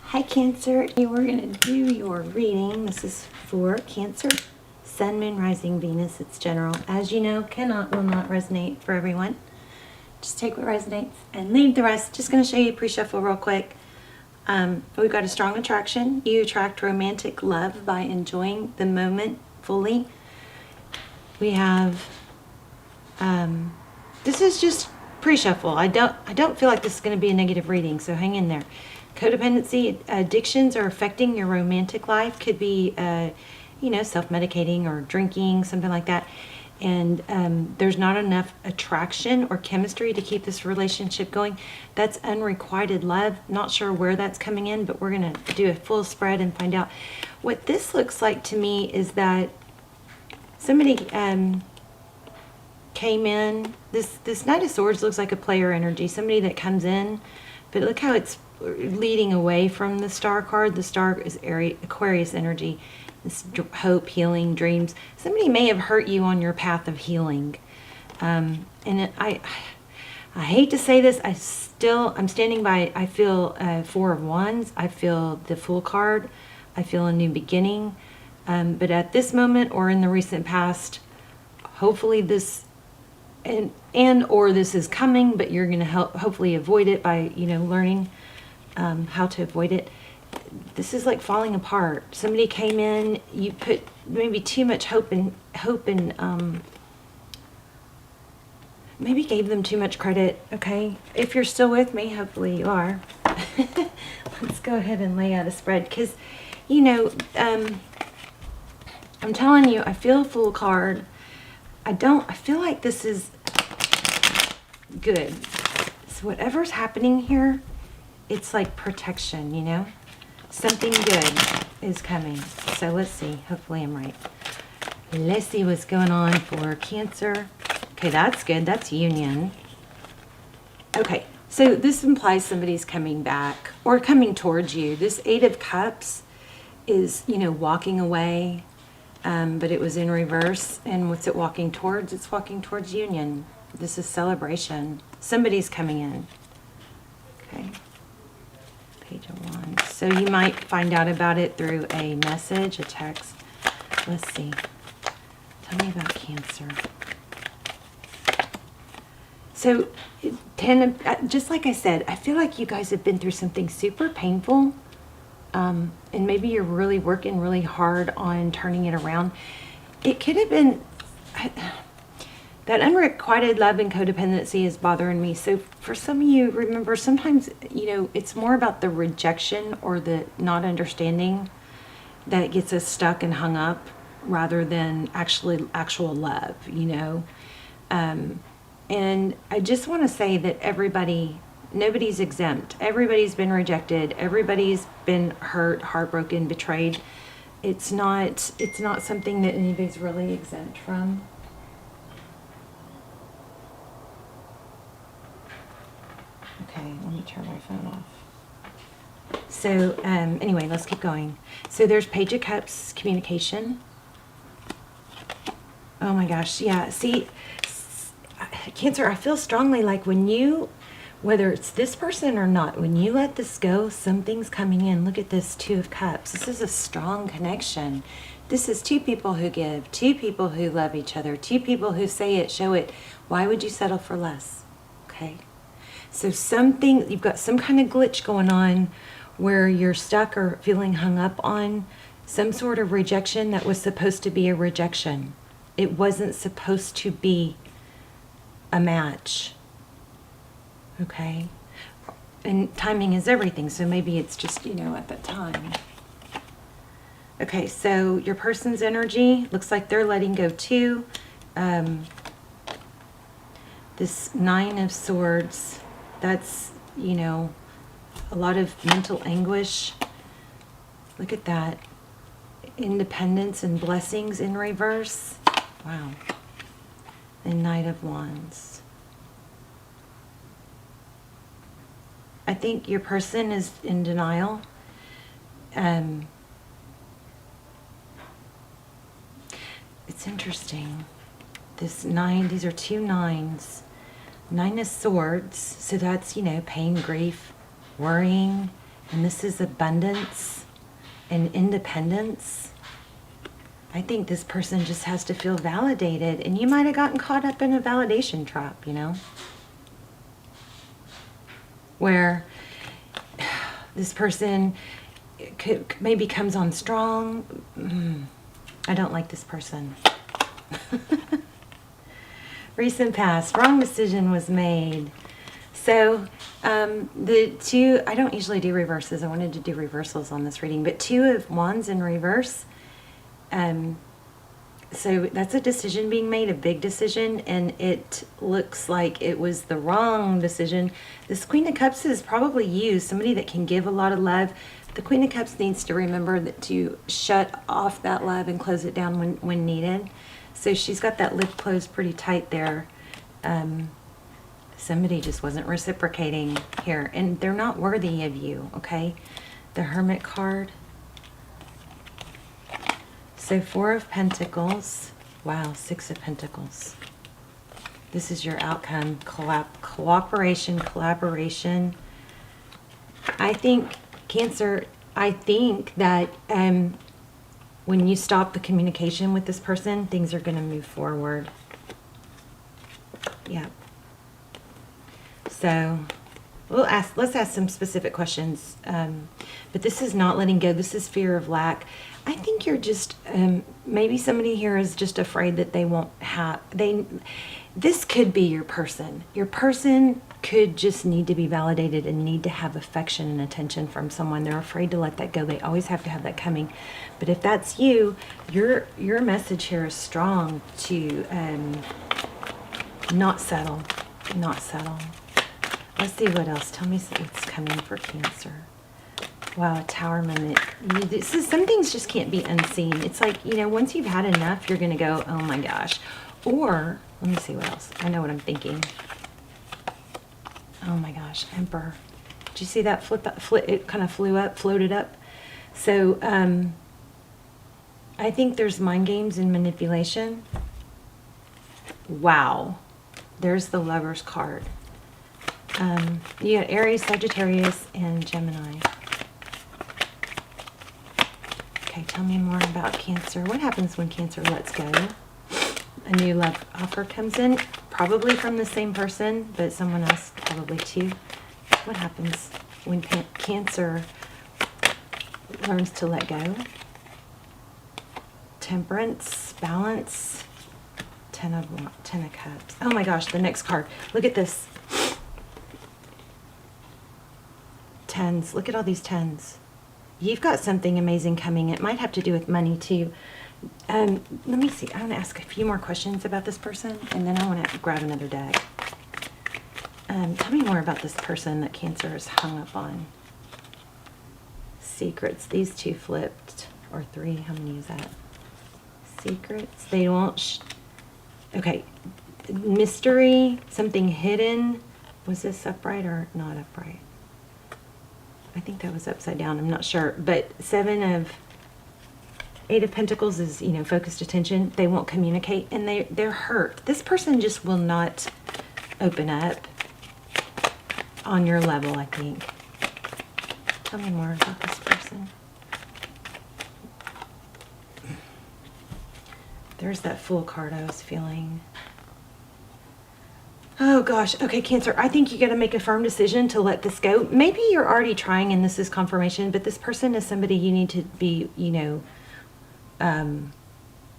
Hi Cancer, you are going to do your reading. This is for Cancer, Sun, Moon, Rising, Venus. It's general. As you know, will not resonate for everyone. Just take what resonates and leave the rest. Just going to show you a pre-shuffle real quick. We've got a strong attraction. You attract romantic love by enjoying the moment fully. We have, this is just pre-shuffle. I don't feel like this is going to be a negative reading, so hang in there. Codependency, addictions are affecting your romantic life. Could be, self-medicating or drinking, something like that. And there's not enough attraction or chemistry to keep this relationship going. That's unrequited love. Not sure where that's coming in, but we're going to do a full spread and find out. What this looks like to me is that somebody came in. This Knight of Swords looks like a player energy, somebody that comes in, but look how it's leading away from the Star card. The Star is Aquarius energy. This hope, healing, dreams. Somebody may have hurt you on your path of healing. I hate to say this, I'm standing by. I feel Four of Wands. I feel the Fool card. I feel a new beginning. But at this moment or in the recent past, hopefully this or this is coming, but you're going to hopefully avoid it by, learning how to avoid it. This is like falling apart. Somebody came in, you put maybe too much hope and maybe gave them too much credit. Okay, if you're still with me, hopefully you are. Let's go ahead and lay out a spread, because I'm telling you, I feel a Fool card. I feel like this is good. So whatever's happening here, it's like protection, Something good is coming. So let's see. Hopefully I'm right. Let's see what's going on for Cancer. Okay, that's good. That's union. Okay, so this implies somebody's coming back or coming towards you. This Eight of Cups is, walking away, but it was in reverse. And what's it walking towards? It's walking towards union. This is celebration. Somebody's coming in. Okay. Page of Wands. So you might find out about it through a message, a text. Let's see. Tell me about Cancer. So, just like I said, I feel like you guys have been through something super painful. And maybe you're really working really hard on turning it around. It could have been... that unrequited love and codependency is bothering me. So for some of you, remember, sometimes, it's more about the rejection or the not understanding that gets us stuck and hung up rather than actual love, And I just want to say that nobody's exempt. Everybody's been rejected. Everybody's been hurt, heartbroken, betrayed. It's not something that anybody's really exempt from. Okay, let me turn my phone off. So, anyway, let's keep going. So there's Page of Cups, communication. Oh my gosh, yeah. See, Cancer, I feel strongly like whether it's this person or not, when you let this go, something's coming in. Look at this Two of Cups. This is a strong connection. This is two people who give, two people who love each other, two people who say it, show it. Why would you settle for less? Okay. So you've got some kind of glitch going on where you're stuck or feeling hung up on some sort of rejection that was supposed to be a rejection. It wasn't supposed to be a match. Okay? And timing is everything, so maybe it's just, at that time. Okay, so your person's energy looks like they're letting go too. This Nine of Swords, that's, a lot of mental anguish. Look at that. Independence and blessings in reverse. Wow. And Knight of Wands. I think your person is in denial. It's interesting. This 9, these are two 9s. 9 of Swords, so that's, pain, grief, worrying, And this is abundance and independence. I think this person just has to feel validated, and you might have gotten caught up in a validation trap, you know, where this person maybe comes on strong. I don't like this person. Recent past, wrong decision was made. So the two, I don't usually do reverses. I wanted to do reversals on this reading, but 2 of Wands in reverse. So that's a decision being made, a big decision, and it looks like it was the wrong decision. This Queen of Cups is probably you, somebody that can give a lot of love. The Queen of Cups needs to remember that to shut off that love and close it down when needed. So she's got that lip closed pretty tight there. Somebody just wasn't reciprocating here, and they're not worthy of you, okay? The Hermit card. So 4 of Pentacles. Wow, 6 of Pentacles. This is your outcome. Cooperation, collaboration. I think, Cancer, I think that when you stop the communication with this person, things are going to move forward. Yeah. So let's ask some specific questions. But this is not letting go. This is fear of lack. I think you're just, maybe somebody here is just afraid that they won't have, this could be your person. Your person could just need to be validated and need to have affection and attention from someone. They're afraid to let that go. They always have to have that coming. But if that's you, your message here is strong to not settle. Not settle. Let's see what else. Tell me what's coming for Cancer. Wow, a Tower moment. Some things just can't be unseen. It's like, you know, once you've had enough, you're going to go, oh my gosh. Or, let me see what else. I know what I'm thinking. Oh my gosh, Emperor. Did you see that it kind of floated up. So, I think there's mind games and manipulation. Wow. There's the Lover's card. You got Aries, Sagittarius, and Gemini. Okay, tell me more about Cancer. What happens when Cancer lets go? A new love offer comes in, probably from the same person, but someone else probably too. What happens when Cancer learns to let go? Temperance, balance, Ten of Cups. Oh my gosh, the next card. Look at this. Tens. Look at all these tens. You've got something amazing coming. It might have to do with money too. Let me see. I want to ask a few more questions about this person, and then I want to grab another deck. Tell me more about this person that Cancer is hung up on. Secrets. These 2 flipped. Or 3. How many is that? Secrets. They won't... Okay. Mystery. Something hidden. Was this upright or not upright? I think that was upside down. I'm not sure. But 8 of Pentacles is, you know, focused attention. They won't communicate, and they're hurt. This person just will not open up on your level, I think. Tell me more about this person. There's that Fool card I was feeling. Oh gosh. Okay, Cancer, I think you got to make a firm decision to let this go. Maybe you're already trying and this is confirmation, but this person is somebody you need to be, you know,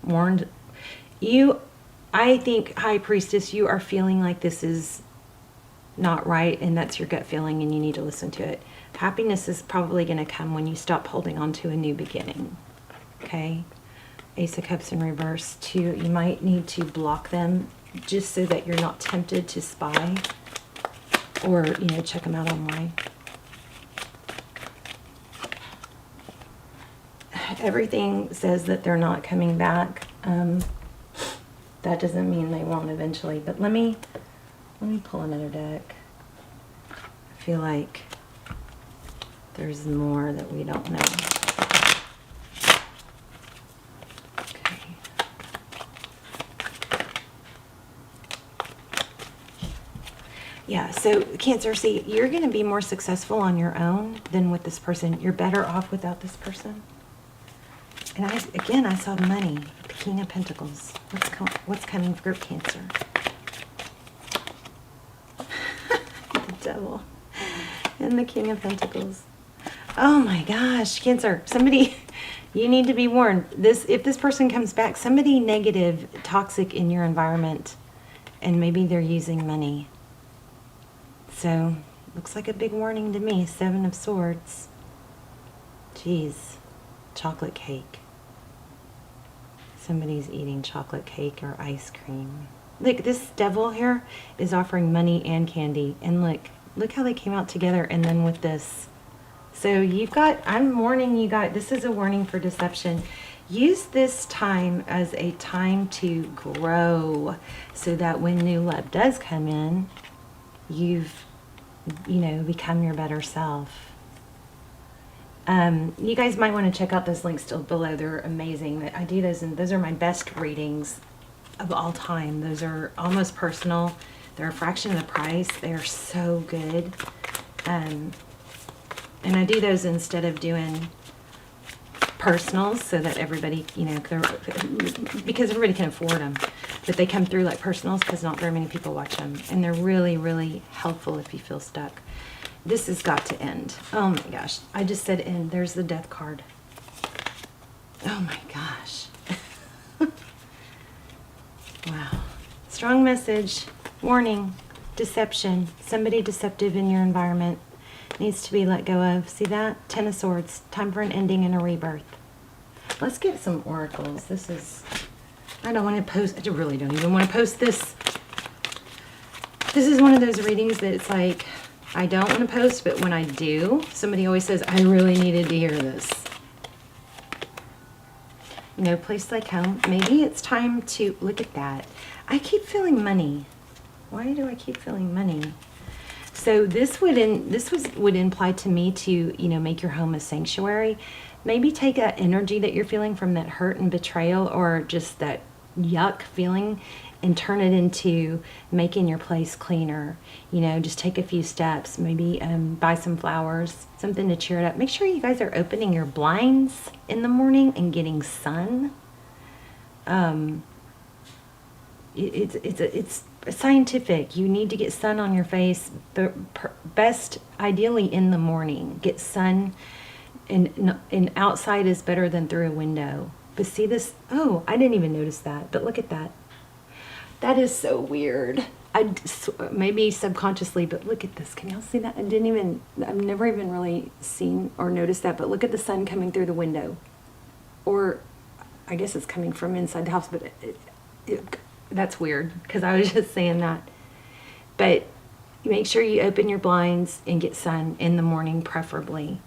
warned. I think, High Priestess, you are feeling like this is not right, and that's your gut feeling, and you need to listen to it. Happiness is probably going to come when you stop holding on to a new beginning. Okay? Ace of Cups in reverse. 2, you might need to block them just so that you're not tempted to spy or, you know, check them out online. Everything says that they're not coming back. That doesn't mean they won't eventually, but let me pull another deck. I feel like there's more that we don't know. Yeah, so Cancer, see, you're going to be more successful on your own than with this person. You're better off without this person. And I saw money, the King of Pentacles. What's coming for Cancer? The Devil and the King of Pentacles. Oh my gosh, Cancer, somebody, you need to be warned. If this person comes back, somebody negative, toxic in your environment, and maybe they're using money. So, looks like a big warning to me. 7 of Swords. Jeez. Chocolate cake. Somebody's eating chocolate cake or ice cream. Look, this devil here is offering money and candy. And look how they came out together, and then with this. So I'm warning you guys, this is a warning for deception. Use this time as a time to grow so that when new love does come in, you've, become your better self. You guys might want to check out those links still below. They're amazing. I do those, and those are my best readings of all time. Those are almost personal. They're a fraction of the price. They are so good. And I do those instead of doing personals so that everybody, because everybody can afford them. But they come through like personals because not very many people watch them. And they're really, really helpful if you feel stuck. This has got to end. Oh my gosh. I just said end. There's the death card. Oh my gosh. Wow. Strong message. Warning. Deception. Somebody deceptive in your environment needs to be let go of. See that? 10 of Swords. Time for an ending and a rebirth. Let's get some oracles. I don't want to post. I really don't even want to post this. This is one of those readings that it's like, I don't want to post, but when I do, somebody always says, I really needed to hear this. No place like home. Maybe it's time to, look at that. I keep feeling money. Why do I keep feeling money? So this would imply to me to, make your home a sanctuary. Maybe take that energy that you're feeling from that hurt and betrayal or just that yuck feeling and turn it into making your place cleaner. Just take a few steps. Maybe buy some flowers, something to cheer it up. Make sure you guys are opening your blinds in the morning and getting sun. It's scientific. You need to get sun on your face. Best, ideally in the morning. Get sun, and outside is better than through a window. But see this? Oh, I didn't even notice that. But look at that. That is so weird. Maybe subconsciously, but look at this. Can y'all see that? I've never even really seen or noticed that, but look at the sun coming through the window. Or, I guess it's coming from inside the house, but that's weird, because I was just saying that. But make sure you open your blinds and get sun in the morning, preferably.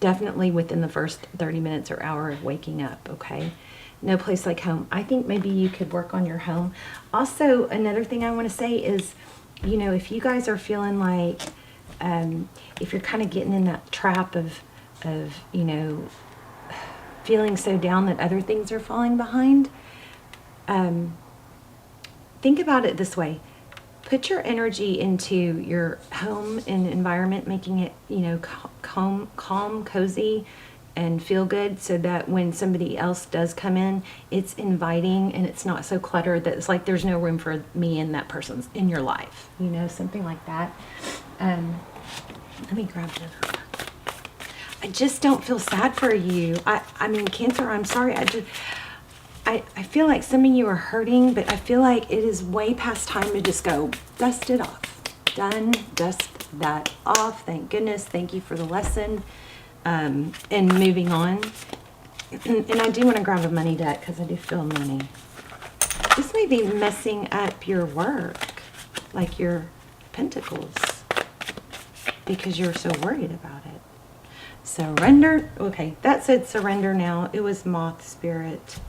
Definitely within the first 30 minutes or hour of waking up, okay? No place like home. I think maybe you could work on your home. Also, another thing I want to say is, if you guys are feeling like, if you're kind of getting in that trap of feeling so down that other things are falling behind, think about it this way. Put your energy into your home and environment, making it, calm, cozy, and feel good, so that when somebody else does come in, it's inviting and it's not so cluttered that it's like there's no room for me and that person's in your life, something like that. Let me grab the, I just don't feel sad for you. I mean, Cancer, I'm sorry. I feel like some of you are hurting, but I feel like it is way past time to just go dust it off. Done. Dust that off. Thank goodness. Thank you for the lesson. And moving on. And I do want to grab a money deck because I do feel money. This may be messing up your work, like your pentacles, because you're so worried about it. Surrender. Okay, that said surrender now. It was moth spirit.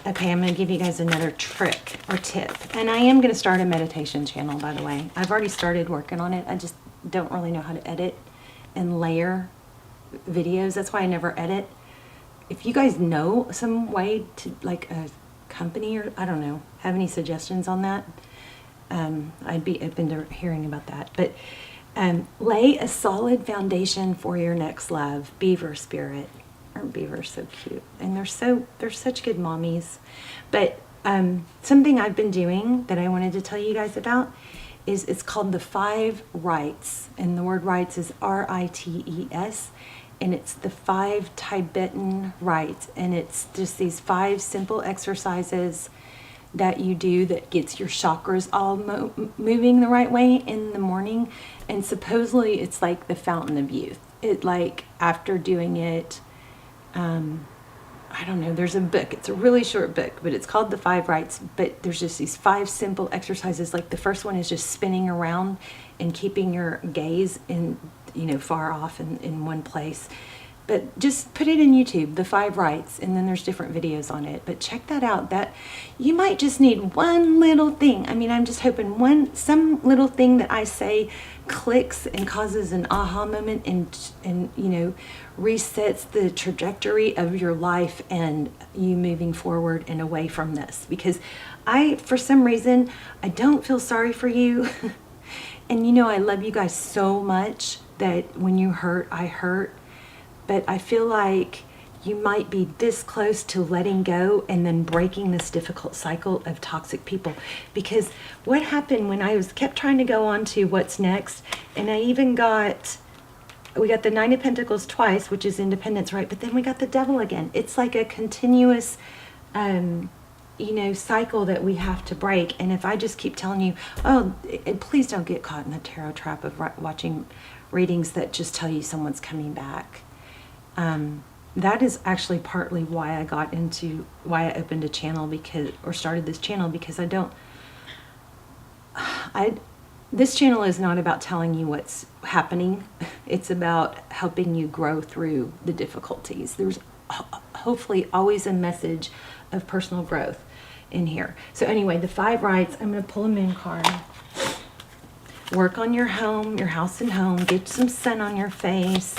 Okay, I'm going to give you guys another trick or tip. And I am going to start a meditation channel, by the way. I've already started working on it. I just don't really know how to edit and layer videos. That's why I never edit. If you guys know some way to, like a company, or I don't know. Have any suggestions on that? I'd be open to hearing about that. But lay a solid foundation for your next love. Beaver spirit. Aren't beavers so cute? And they're such good mommies. But something I've been doing that I wanted to tell you guys about is it's called the 5 rites. And the word rites is R-I-T-E-S. And it's the 5 Tibetan rites. And it's just these 5 simple exercises that you do that gets your chakras all moving the right way in the morning. And supposedly it's like the fountain of youth. It, like, after doing it, I don't know, there's a book, it's a really short book, but it's called the 5 rites. But there's just these 5 simple exercises. Like the first one is just spinning around and keeping your gaze in, far off in one place. But just put it in YouTube, the 5 rites, and then there's different videos on it. But check that out. That you might just need one little thing. I mean, I'm just hoping some little thing that I say clicks and causes an aha moment and resets the trajectory of your life and you moving forward and away from this. Because for some reason, I don't feel sorry for you. And I love you guys so much that when you hurt, I hurt. But I feel like you might be this close to letting go and then breaking this difficult cycle of toxic people. Because what happened when I kept trying to go on to what's next, and we got the 9 of Pentacles twice, which is independence, right? But then we got the devil again. It's like a continuous, cycle that we have to break. And if I just keep telling you, please don't get caught in the tarot trap of watching readings that just tell you someone's coming back. That is actually partly why I opened a channel started this channel, because this channel is not about telling you what's happening. It's about helping you grow through the difficulties. There's hopefully always a message of personal growth in here. So anyway, the 5 rites, I'm going to pull a moon card. Work on your home, your house and home. Get some sun on your face.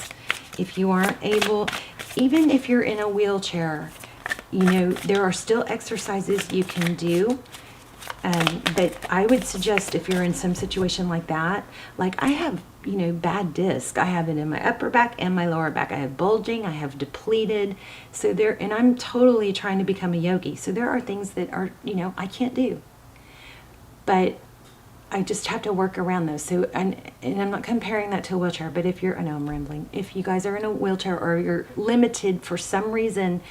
If you aren't able, even if you're in a wheelchair, there are still exercises you can do. But I would suggest if you're in some situation like that, like I have, bad disc. I have it in my upper back and my lower back. I have bulging, I have depleted. And I'm totally trying to become a yogi. So there are things that are, I can't do. But I just have to work around those. So, and I'm not comparing that to a wheelchair, but I know I'm rambling. If you guys are in a wheelchair or you're limited for some reason,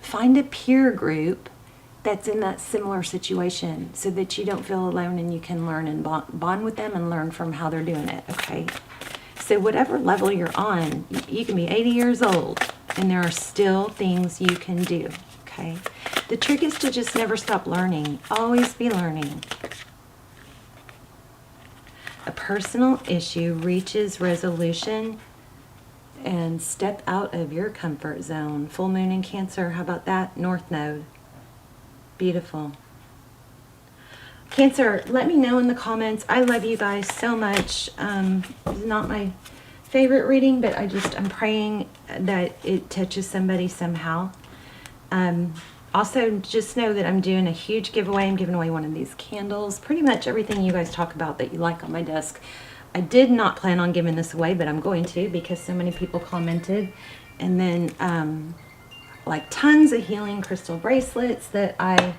find a peer group that's in that similar situation so that you don't feel alone and you can learn and bond with them and learn from how they're doing it, okay? So whatever level you're on, you can be 80 years old and there are still things you can do, okay? The trick is to just never stop learning. Always be learning. A personal issue reaches resolution and step out of your comfort zone. Full moon in Cancer, how about that? North node. Beautiful. Cancer, let me know in the comments. I love you guys so much. It's not my favorite reading, but I'm praying that it touches somebody somehow. Also, just know that I'm doing a huge giveaway. I'm giving away one of these candles. Pretty much everything you guys talk about that you like on my desk. I did not plan on giving this away, but I'm going to because so many people commented. And then, like tons of healing crystal bracelets that I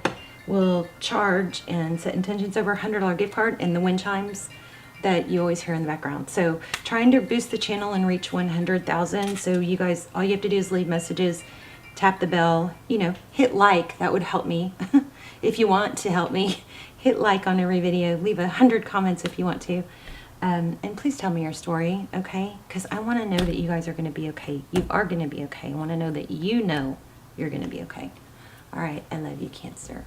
will charge and set intentions over. $100 gift card and the wind chimes that you always hear in the background. So trying to boost the channel and reach 100,000. So you guys, all you have to do is leave messages, tap the bell, hit like. That would help me. If you want to help me, hit like on every video. Leave 100 comments if you want to. And please tell me your story, okay? Because I want to know that you guys are going to be okay. You are going to be okay. I want to know that you know you're going to be okay. All right, I love you, Cancer.